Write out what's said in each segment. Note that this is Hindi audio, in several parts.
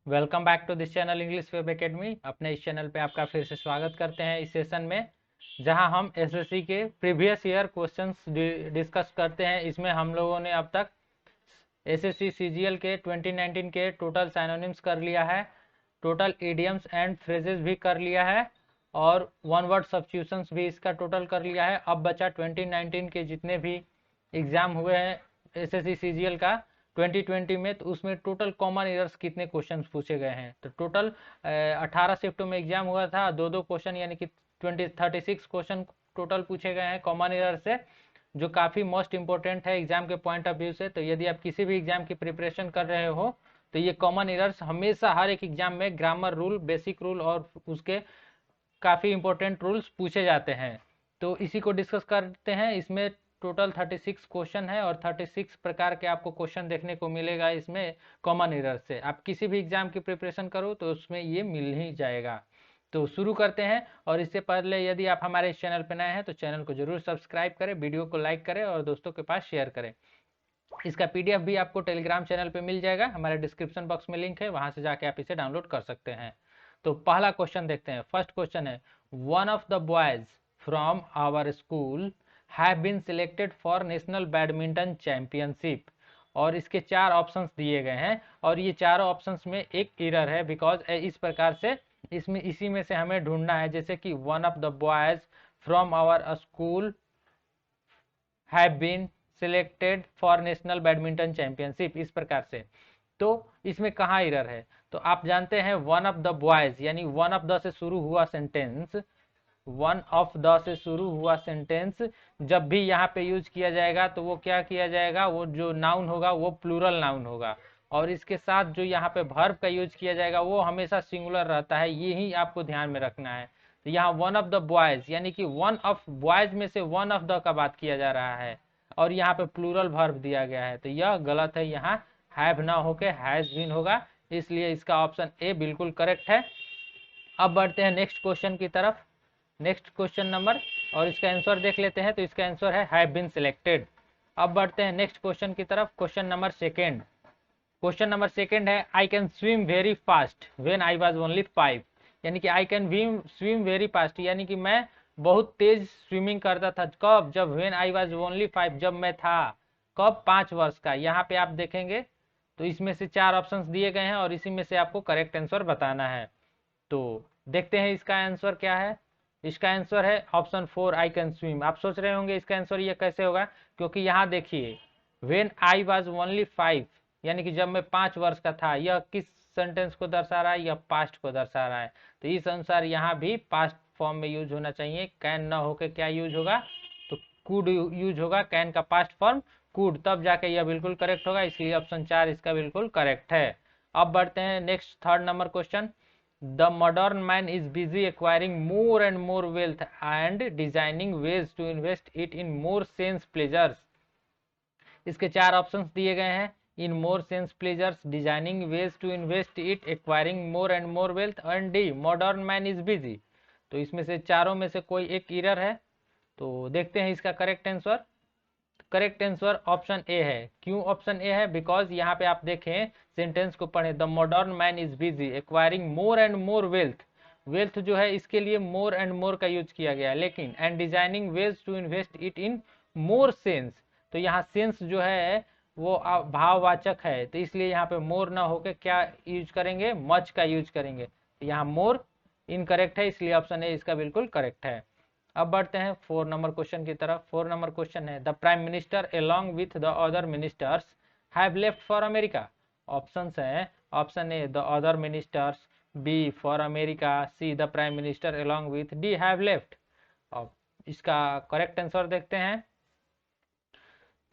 Welcome back to this channel English Web Academy. अपने इस चैनल पे आपका फिर से स्वागत करते हैं इस सेशन में, जहां हम एसएससी के प्रीवियस ईयर क्वेश्चंस डिस्कस करते हैं। इसमें हम लोगों ने अब तक एसएससी सीजीएल के 2019 के टोटल साइनोनिम्स कर लिया है, टोटल इडियम्स एंड फ्रेजेस भी कर लिया है और वन वर्ड सब्स्टिट्यूशंस भी इसका टोटल कर लिया है। अब बचा 2019 के जितने भी एग्जाम हुए हैं एसएससी सीजीएल का 2020 में, तो उसमें टोटल कॉमन एरर्स कितने क्वेश्चन पूछे गए हैं। तो टोटल 18 शिफ्ट में एग्जाम हुआ था, दो दो क्वेश्चन यानी कि 36 क्वेश्चन टोटल पूछे गए हैं कॉमन एरर से, जो काफ़ी मोस्ट इंपॉर्टेंट है एग्जाम के पॉइंट ऑफ व्यू से। तो यदि आप किसी भी एग्जाम की प्रिपरेशन कर रहे हो तो ये कॉमन एरर्स हमेशा हर एक एग्जाम में ग्रामर रूल, बेसिक रूल और उसके काफ़ी इंपॉर्टेंट रूल्स पूछे जाते हैं। तो इसी को डिस्कस करते हैं। इसमें टोटल 36 क्वेश्चन है और 36 प्रकार के आपको क्वेश्चन देखने को मिलेगा इसमें कॉमन एरर से। आप किसी भी एग्जाम की प्रिपरेशन करो तो उसमें ये मिल ही जाएगा। तो शुरू करते हैं। और इससे पहले यदि आप हमारे इस चैनल पर नए हैं तो चैनल को जरूर सब्सक्राइब करें, वीडियो को लाइक करें और दोस्तों के पास शेयर करें। इसका पीडीएफ भी आपको टेलीग्राम चैनल पे मिल जाएगा, हमारे डिस्क्रिप्शन बॉक्स में लिंक है, वहां से जाके आप इसे डाउनलोड कर सकते हैं। तो पहला क्वेश्चन देखते हैं। फर्स्ट क्वेश्चन है, one of the boys from our school have been selected for national badminton championship. और इसके चार ऑप्शंस दिए गए हैं और ये चारों ऑप्शंस में एक एरर है, बिकॉज इस प्रकार से इसमें इसी में से हमें ढूंढना है। जैसे कि one of the boys from our school have been selected for national badminton championship, इस प्रकार से। तो इसमें कहाँ एरर है? तो आप जानते हैं वन ऑफ द बॉयज यानी वन ऑफ द से शुरू हुआ सेंटेंस, वन ऑफ द से शुरू हुआ सेंटेंस जब भी यहाँ पे यूज किया जाएगा तो वो क्या किया जाएगा, वो जो नाउन होगा वो प्लूरल नाउन होगा। और इसके साथ जो यहाँ पे वर्ब का यूज किया जाएगा वो हमेशा सिंगुलर रहता है, ये ही आपको ध्यान में रखना है। तो यहाँ वन ऑफ द बॉयज यानी कि वन ऑफ बॉयज में से वन ऑफ द का बात किया जा रहा है और यहाँ पे प्लूरल वर्ब दिया गया है, तो यह गलत है। यहाँ हैव ना होके हैज बीन होगा, इसलिए इसका ऑप्शन ए बिल्कुल करेक्ट है। अब बढ़ते हैं नेक्स्ट क्वेश्चन की तरफ। नेक्स्ट क्वेश्चन नंबर, और इसका आंसर देख लेते हैं। तो इसका आंसर है हैव बीन सिलेक्टेड। अब बढ़ते हैं नेक्स्ट क्वेश्चन की तरफ। Question number second, question number second है, I can swim very fast when I was only 5। यानी कि I can swim very fast यानी कि मैं बहुत तेज स्विमिंग करता था। कब? जब व्हेन आई वाज ओनली 5, जब मैं था कब? 5 वर्ष का। यहाँ पे आप देखेंगे तो इसमें से चार ऑप्शंस दिए गए हैं और इसी में से आपको करेक्ट आंसर बताना है। तो देखते हैं इसका आंसर क्या है। इसका आंसर है ऑप्शन 4, आई कैन स्विम। आप सोच रहे होंगे इसका आंसर ये कैसे होगा, क्योंकि यहाँ देखिए व्हेन आई वाज ओनली 5 यानी कि जब मैं 5 वर्ष का था, यह किस सेंटेंस को दर्शा रहा है? यह पास्ट को दर्शा रहा है। तो इस अनुसार यहाँ भी पास्ट फॉर्म में यूज होना चाहिए। कैन ना होकर क्या यूज होगा? तो कुड यूज होगा। कैन का पास्ट फॉर्म कुड, तब जाके यह बिल्कुल करेक्ट होगा, इसलिए ऑप्शन 4 इसका बिल्कुल करेक्ट है। अब बढ़ते हैं next third number question. The modern man is busy acquiring more and more wealth and designing ways to invest it in more sense pleasures। इसके चार ऑप्शंस दिए गए हैं, in more sense pleasures, designing ways to invest it, acquiring more and more wealth and the modern man is busy. तो इसमें से चारों में से कोई एक एरर है। तो देखते हैं इसका correct answer. Correct answer option A है। क्यों ऑप्शन ए है? बिकॉज यहाँ पे आप देखें, सेंटेंस को पढ़ें, the modern man is busy acquiring more and more wealth. Wealth जो है इसके लिए मोर एंड मोर का यूज किया गया है, लेकिन and designing ways to invest it in more sense, तो यहाँ सेंस जो है वो भाववाचक है, तो इसलिए यहाँ पे मोर ना होके क्या यूज करेंगे? मच का यूज करेंगे। तो यहाँ मोर इनकरेक्ट है, इसलिए ऑप्शन ए इसका बिल्कुल करेक्ट है। अब बढ़ते हैं 4 नंबर क्वेश्चन की तरफ। 4 नंबर क्वेश्चन है, the prime minister along with the other ministers have left for America. Options हैं, option A the other ministers, B for America, C the prime minister along with, D have left. अब इसका करेक्ट आंसर देखते हैं।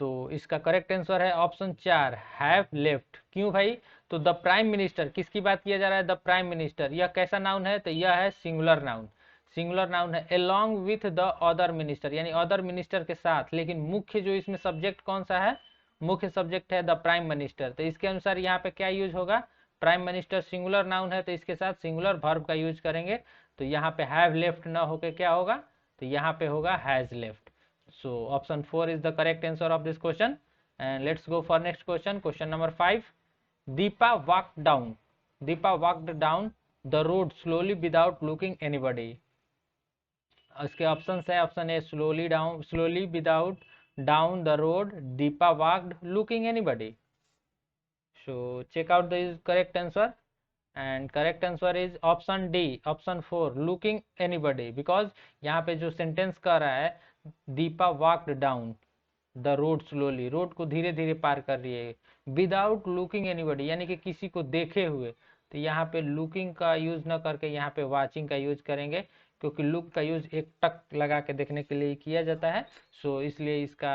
तो इसका करेक्ट आंसर है ऑप्शन 4, हैव लेफ्ट। क्यों भाई? तो द प्राइम मिनिस्टर, किसकी बात किया जा रहा है? The prime minister. यह कैसा नाउन है? तो यह है सिंगुलर नाउन। सिंगुलर नाउन है। Along with the other minister यानी अदर मिनिस्टर के साथ, लेकिन मुख्य जो इसमें सब्जेक्ट कौन सा है? मुख्य सब्जेक्ट है द प्राइम मिनिस्टर। तो इसके अनुसार यहाँ पे क्या यूज होगा? प्राइम मिनिस्टर सिंगुलर नाउन है तो इसके साथ सिंगुलर वर्ब का यूज करेंगे। तो यहाँ पे हैव लेफ्ट ना होके क्या होगा? तो यहाँ पे होगा has left. So option 4 is the correct answer of this question. And let's go for next question. Question number 5. Deepa walked down Deepa walked down the road slowly without looking anybody. इसके ऑप्शन है, option A slowly without down the road, Deepa walked looking anybody. So check out the correct answer, and correct answer is option D, option 4, looking anybody, because यहाँ पे जो सेंटेंस कह रहा है Deepa walked down the road slowly, road को धीरे धीरे पार कर रही है, विदाउट लुकिंग एनीबडी यानी कि किसी को देखे हुए, तो यहाँ पे लुकिंग का यूज न करके यहाँ पे वाचिंग का यूज करेंगे, क्योंकि लुक का यूज एक टक लगा के देखने के लिए किया जाता है। सो इसलिए इसका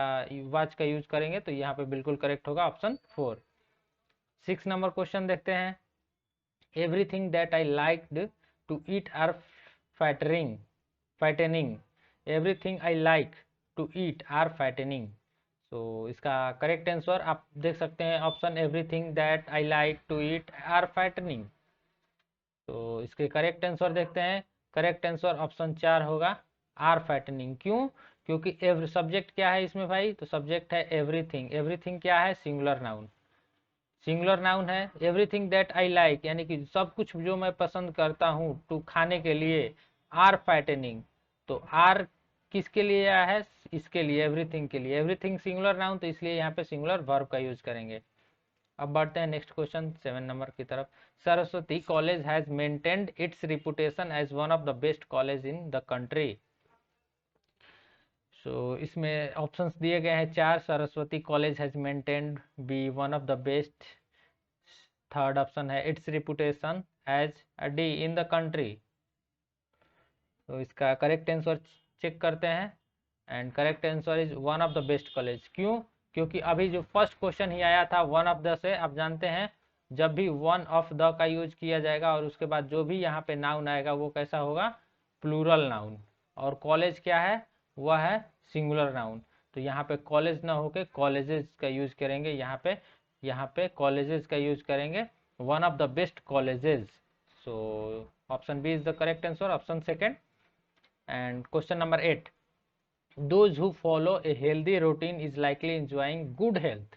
वॉच का यूज करेंगे, तो यहाँ पे बिल्कुल करेक्ट होगा ऑप्शन 4। 6 नंबर क्वेश्चन देखते हैं। Everything that I liked to eat are fattening. Everything I like to eat are fattening. तो इसका करेक्ट आंसर आप देख सकते हैं option everything that I like to eat are fattening. तो इसके करेक्ट आंसर देखते हैं। करेक्ट आंसर ऑप्शन 4 होगा, आर फैटनिंग। क्यों? क्योंकि सब्जेक्ट क्या है इसमें भाई? तो सब्जेक्ट है एवरीथिंग। एवरीथिंग क्या है? Singular noun. सिंगुलर नाउन है। एवरीथिंग दैट आई लाइक यानी कि सब कुछ जो मैं पसंद करता हूँ टू खाने के लिए, आर फैटनिंग। तो आर किसके लिए आया है? इसके लिए, एवरीथिंग के लिए। एवरीथिंग सिंगुलर नाउन, तो इसलिए यहाँ पे सिंगुलर वर्ब का यूज करेंगे। अब बढ़ते हैं नेक्स्ट क्वेश्चन 7 नंबर की तरफ। Saraswati college has maintained its reputation as one of the best college in the country. So इसमें ऑप्शंस दिए गए हैं 4। Saraswati college has maintained, B one of the best, third option है its reputation as, D in the country. तो इसका करेक्ट आंसर चेक करते हैं, and correct answer is one of the best college. क्यों? क्योंकि अभी जो फर्स्ट क्वेश्चन ही आया था वन ऑफ द से, आप जानते हैं जब भी वन ऑफ द का यूज किया जाएगा और उसके बाद जो भी यहाँ पे नाउन आएगा वो कैसा होगा? Plural noun. और कॉलेज क्या है? वह है सिंगुलर नाउन। तो यहाँ पे कॉलेज ना होके कॉलेजेस का यूज करेंगे, यहाँ पे कॉलेजेस का यूज करेंगे, one of the best colleges. So option B is the correct answer, option second. And question number 8, those who follow a healthy routine is likely enjoying good health।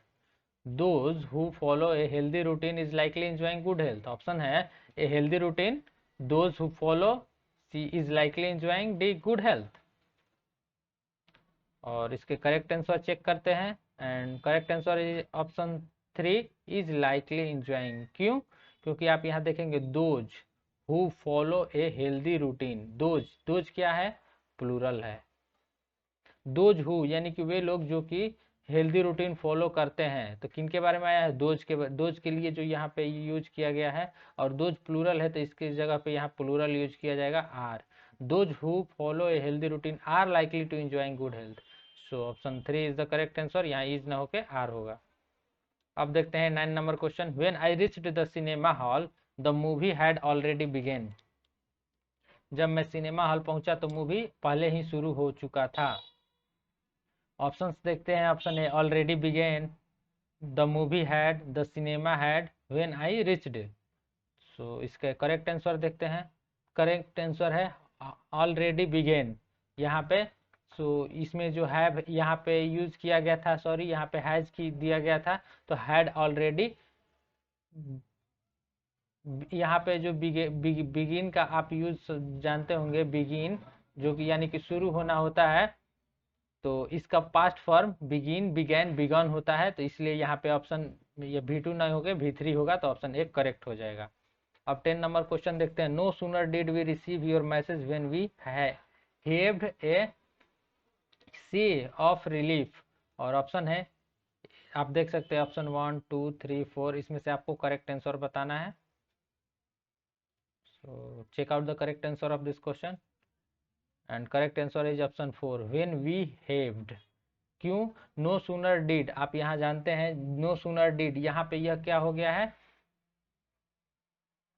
those who follow a healthy routine is likely enjoying good health। Option है a healthy routine, those who follow C is likely enjoying D good health। और इसके करेक्ट आंसर चेक करते हैं, and correct answer is option 3 is likely enjoying. क्यों? क्योंकि आप यहाँ देखेंगे those who follow a healthy routine. Those क्या है? प्लूरल है। दोज हु यानी कि वे लोग जो कि हेल्दी रूटीन फॉलो करते हैं। तो किन के बारे में आया है? दोज के लिए जो यहाँ पे यूज किया गया है, और दोज प्लूरल है तो इसकी जगह पे यहाँ प्लूरल यूज किया जाएगा are. Those who follow a healthy routine are likely to enjoying good health. So option 3 is the correct answer, यहाँ इज ना होके आर होगा। अब देखते हैं 9 number question. When I reached the cinema hall the movie had already began. जब मैं सिनेमा हॉल पहुंचा तो मूवी पहले ही शुरू हो चुका था। ऑप्शंस देखते हैं। Option A already began, the movie had, the cinema had, when I reached. So इसका करेक्ट आंसर देखते हैं। करेक्ट आंसर है ऑलरेडी बिगेन यहाँ पे। सो इसमें जो है यहाँ पे यूज किया गया था, सॉरी यहाँ पे हैज की दिया गया था, तो हैड ऑलरेडी। यहाँ पे जो बिगिन का आप यूज जानते होंगे, बिगिन जो कि यानी कि शुरू होना होता है, तो इसका past form begin, began, begun होता है। तो इसलिए यहाँ पे ऑप्शन ये V2 नहीं होगा, V3 होगा, तो ऑप्शन 1 करेक्ट हो जाएगा। अब 10 नंबर क्वेश्चन देखते हैं। No sooner did we receive your message when we heaved a sigh of relief. और ऑप्शन है, आप देख सकते हैं ऑप्शन 1 2 3 4, इसमें से आपको करेक्ट आंसर बताना है। So check out the correct answer of this question, and correct answer is option 4 when we heaved. क्यों? नो सूनर डिड, आप यहाँ जानते हैं नो सूनर डिड, यहाँ पे यह क्या हो गया है?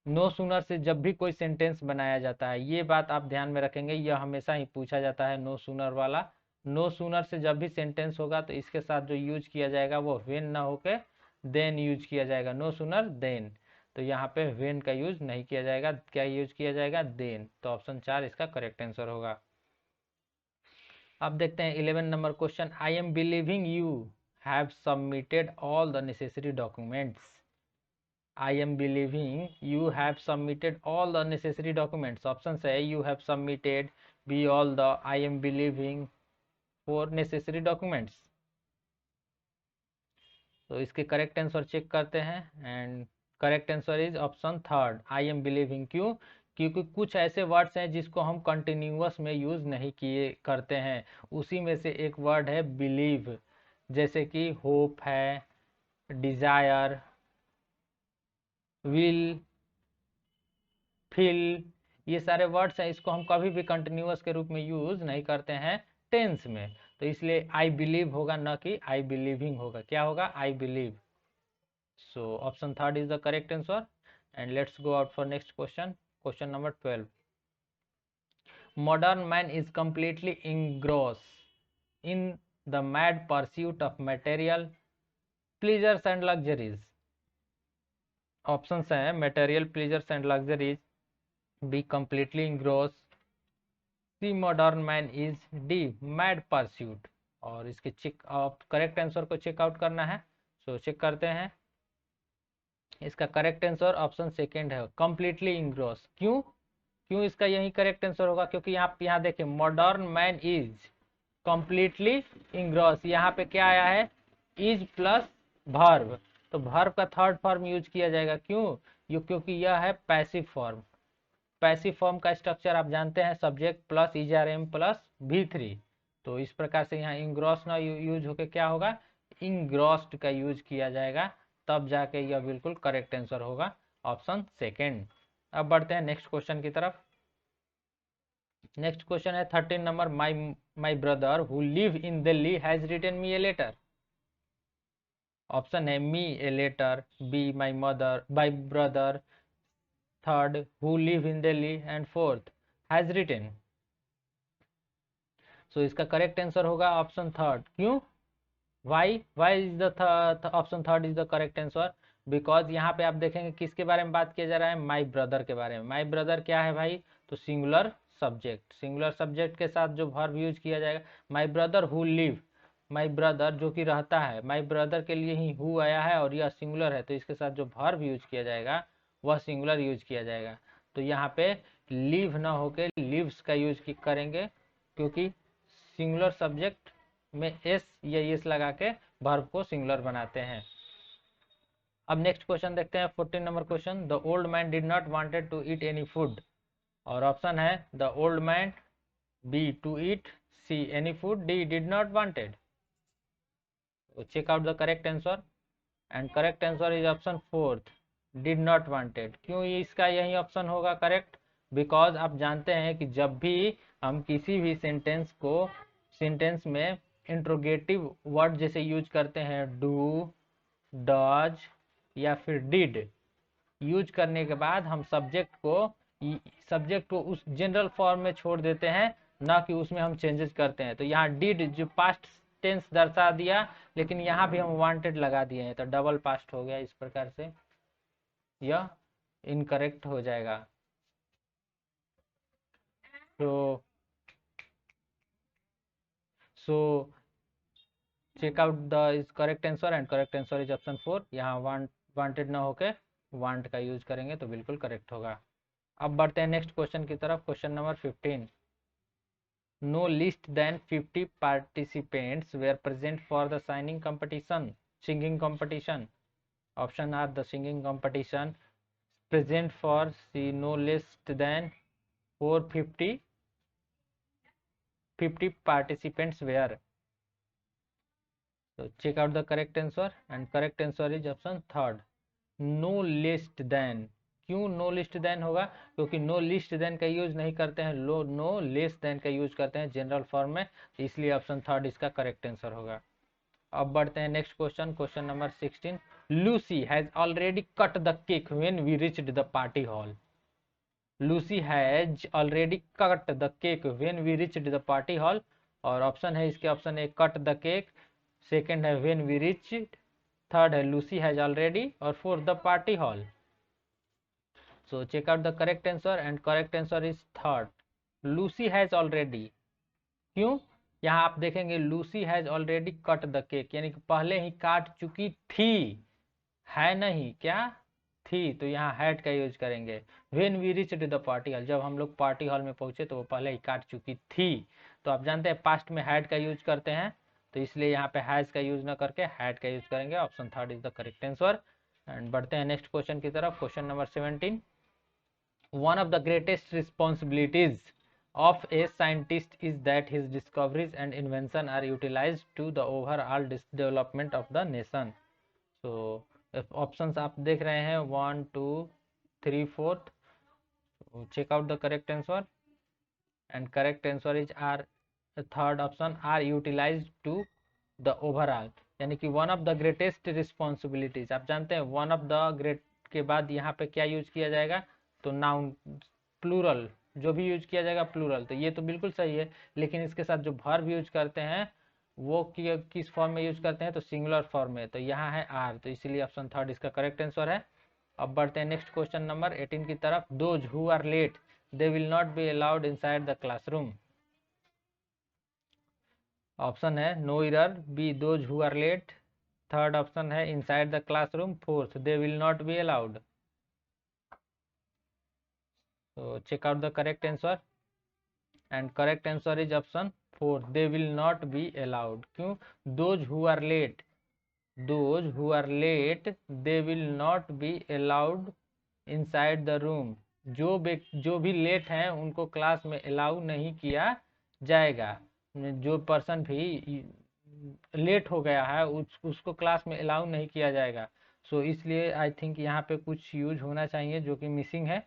नो सूनर से जब भी कोई सेंटेंस बनाया जाता है, ये बात आप ध्यान में रखेंगे, यह हमेशा ही पूछा जाता है नो सूनर वाला। नो सूनर से जब भी सेंटेंस होगा तो इसके साथ जो यूज किया जाएगा वो व्हेन ना होके देन यूज किया जाएगा। नो सूनर देन, तो यहाँ पे व्हेन का यूज नहीं किया जाएगा, क्या यूज किया जाएगा? देन। तो ऑप्शन 4 इसका करेक्ट आंसर होगा। अब देखते हैं 11 number question. I am believing you have submitted all the necessary documents. I am believing you have submitted all the necessary documents. Option है you have submitted, B all the, I am believing, 4 necessary documents. तो इसके करेक्ट आंसर चेक करते हैं and correct answer is option third, I am believing. क्यों? क्योंकि कुछ ऐसे वर्ड्स हैं जिसको हम कंटिन्यूअस में यूज नहीं किए करते हैं, उसी में से एक वर्ड है बिलीव, जैसे कि होप है, डिजायर, विल, फील, ये सारे वर्ड्स हैं, इसको हम कभी भी कंटिन्यूअस के रूप में यूज नहीं करते हैं टेंस में। तो इसलिए आई बिलीव होगा, न कि आई बिलीविंग होगा। क्या होगा? I believe. So option third is the correct answer. And let's go out for next question. Question number 12. Modern man is completely engrossed in the mad pursuit of material pleasures and luxuries. Options हैं material pleasures and luxuries, B completely engrossed, C modern man is, D mad pursuit। और इसके चेक करेक्ट आंसर को चेकआउट करना है। सो चेक करते हैं। इसका करेक्ट आंसर ऑप्शन सेकेंड है, कंप्लीटली इंग्रोस। क्यों? क्यों इसका यही करेक्ट आंसर होगा? क्योंकि यहाँ देखिए मॉडर्न मैन इज कंप्लीटली इंग्रोस, यहाँ पे क्या आया है? इज प्लस वर्ब, तो वर्ब का थर्ड फॉर्म यूज किया जाएगा। क्यों? क्योंकि यह है पैसिव फॉर्म। पैसिव फॉर्म का स्ट्रक्चर आप जानते हैं, सब्जेक्ट प्लस इजआरएम प्लस V3। तो इस प्रकार से यहाँ इंग्रोस ना यूज होके क्या होगा? इंग्रोस्ड का यूज किया जाएगा, तब जाके यह बिल्कुल करेक्ट आंसर होगा, ऑप्शन सेकेंड। अब बढ़ते हैं नेक्स्ट क्वेश्चन की तरफ। नेक्स्ट क्वेश्चन है 13 number, my brother who live in Delhi has written me a letter. Option है me a letter, B my mother, my brother, third who live in Delhi, and fourth has written. So इसका करेक्ट आंसर होगा ऑप्शन थर्ड। क्यों? Why is the option third is the correct answer? Because यहाँ पे आप देखेंगे किसके बारे में बात किया जा रहा है? माई ब्रदर के बारे में। माई ब्रदर क्या है भाई? तो सिंगुलर सब्जेक्ट, सिंगुलर सब्जेक्ट के साथ जो वर्ब यूज किया जाएगा, माई brother who live, my brother जो कि रहता है, माई ब्रदर के लिए ही हु आया है और यह सिंगुलर है, तो इसके साथ जो वर्ब यूज किया जाएगा वह सिंगुलर यूज किया जाएगा। तो यहाँ पे लिव ना होके लिव्स का यूज करेंगे, क्योंकि सिंगुलर सब्जेक्ट में एस या एस लगा के वर्ब को सिंगुलर बनाते हैं। अब नेक्स्ट क्वेश्चन देखते हैं 14 number question, the old man did not wanted to eat any food. और ऑप्शन है the old man, B to eat, C any food, D did not wanted. Check out the correct answer and correct answer is option fourth, did not wanted. क्यों इसका यही ऑप्शन होगा करेक्ट? बिकॉज आप जानते हैं कि जब भी हम किसी भी सेंटेंस में इंट्रोगेटिव वर्ड जैसे यूज करते हैं, डू, डज या फिर डिड, यूज करने के बाद हम सब्जेक्ट को उस जनरल फॉर्म में छोड़ देते हैं, ना कि उसमें हम चेंजेस करते हैं। तो यहाँ डिड जो पास्ट टेंस दर्शा दिया, लेकिन यहाँ भी हम वांटेड लगा दिए हैं, तो डबल पास्ट हो गया। इस प्रकार से यह इनकरेक्ट हो जाएगा। So check out the is correct answer and correct answer is option 4। यहाँ वांटेड ना होके वांट का यूज करेंगे तो बिल्कुल करेक्ट होगा। अब बढ़ते हैं नेक्स्ट क्वेश्चन की तरफ। Question number 15, no list than 50 participants were present for the singing competition। Option are the singing competition, present for C no less than 50 participants were। So check out the correct answer and correct answer is option third, no less than। क्यों नो लिस्ट देन होगा? क्योंकि नो लिस्ट देन का यूज नहीं करते हैं, नो लेस देन का यूज करते हैं जनरल फॉर्म में, इसलिए ऑप्शन थर्ड इसका करेक्ट आंसर होगा। अब बढ़ते हैं next question, question number 16, Lucy has already cut the cake when we reached the party hall. Lucy has already cut the cake when we reached the party hall. और ऑप्शन है इसके, option A cut the cake, second है व्हेन वी रिच्ड, थर्ड है लूसी हैज ऑलरेडी, और fourth the party hall. So check out the correct answer and correct answer is third, Lucy has already। क्यों? यहाँ आप देखेंगे Lucy has already cut the cake, यानी कि पहले ही काट चुकी थी, है नहीं, क्या थी, तो यहाँ हैड का यूज करेंगे। When we reached the party hall, जब हम लोग पार्टी हॉल में पहुंचे तो वो पहले ही काट चुकी थी। तो आप जानते हैं पास्ट में हैड का यूज करते हैं, तो इसलिए यहाँ पे हैज का यूज न करके हैड का यूज करेंगे। Option third is the correct answer. And बढ़ते हैं नेक्स्ट क्वेश्चन की तरफ। Question number 17, one of the greatest responsibilities of a scientist is that his discoveries and invention are utilized to the overall development of the nation. So options आप देख रहे हैं 1 2 3 4, check out the correct answer, and correct answer is R, third option, are utilized to the overall, यानी कि one of the greatest responsibilities. आप जानते हैं वन ऑफ द ग्रेट के बाद यहाँ पे क्या यूज किया जाएगा, तो नाउन प्लूरल, जो भी यूज किया जाएगा प्लूरल, तो ये तो बिल्कुल सही है। लेकिन इसके साथ जो वर्ब यूज करते हैं वो किस फॉर्म में यूज करते हैं, तो सिंगुलर फॉर्म में, तो यहाँ है आर, तो इसीलिए ऑप्शन थर्ड इसका करेक्ट आंसर है। अब बढ़ते हैं नेक्स्ट क्वेश्चन नंबर 18 की तरफ। Those who are late they will not be allowed inside the classroom. Option है no error, B those who are late, third option है inside the classroom, fourth they will not be allowed. So check out the correct answer, and correct answer is option 4, they will not be allowed। क्यों? those who are late, those who are late they will not be allowed inside the room। जो भी लेट हैं उनको क्लास में अलाउ नहीं किया जाएगा। जो पर्सन भी लेट हो गया है उसको क्लास में अलाउ नहीं किया जाएगा। सो इसलिए आई थिंक यहाँ पे कुछ यूज होना चाहिए जो कि मिसिंग है।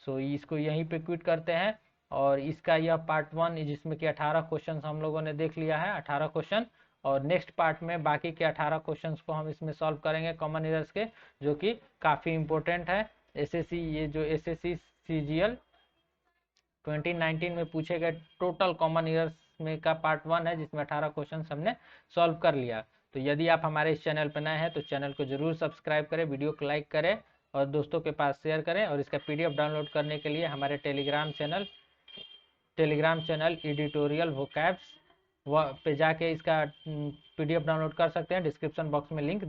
सो इसको यहीं पे क्विट करते हैं। और इसका यह पार्ट 1 जिसमें कि 18 क्वेश्चन हम लोगों ने देख लिया है, 18 क्वेश्चन। और नेक्स्ट पार्ट में बाकी के 18 क्वेश्चंस को हम इसमें सॉल्व करेंगे कॉमन एरर्स के, जो कि काफ़ी इंपॉर्टेंट है। एसएससी, ये जो एसएससी सीजीएल 2019 में पूछे गए टोटल कॉमन ईयर्स में का पार्ट 1 है, जिसमें 18 क्वेश्चन हमने सॉल्व कर लिया। तो यदि आप हमारे इस चैनल पर नए हैं तो चैनल को जरूर सब्सक्राइब करें, वीडियो को लाइक करें और दोस्तों के पास शेयर करें। और इसका पीडीएफ डाउनलोड करने के लिए हमारे टेलीग्राम चैनल एडिटोरियल वोकैब्स पे जाके इसका पीडीएफ डाउनलोड कर सकते हैं। डिस्क्रिप्शन बॉक्स में लिंक दिया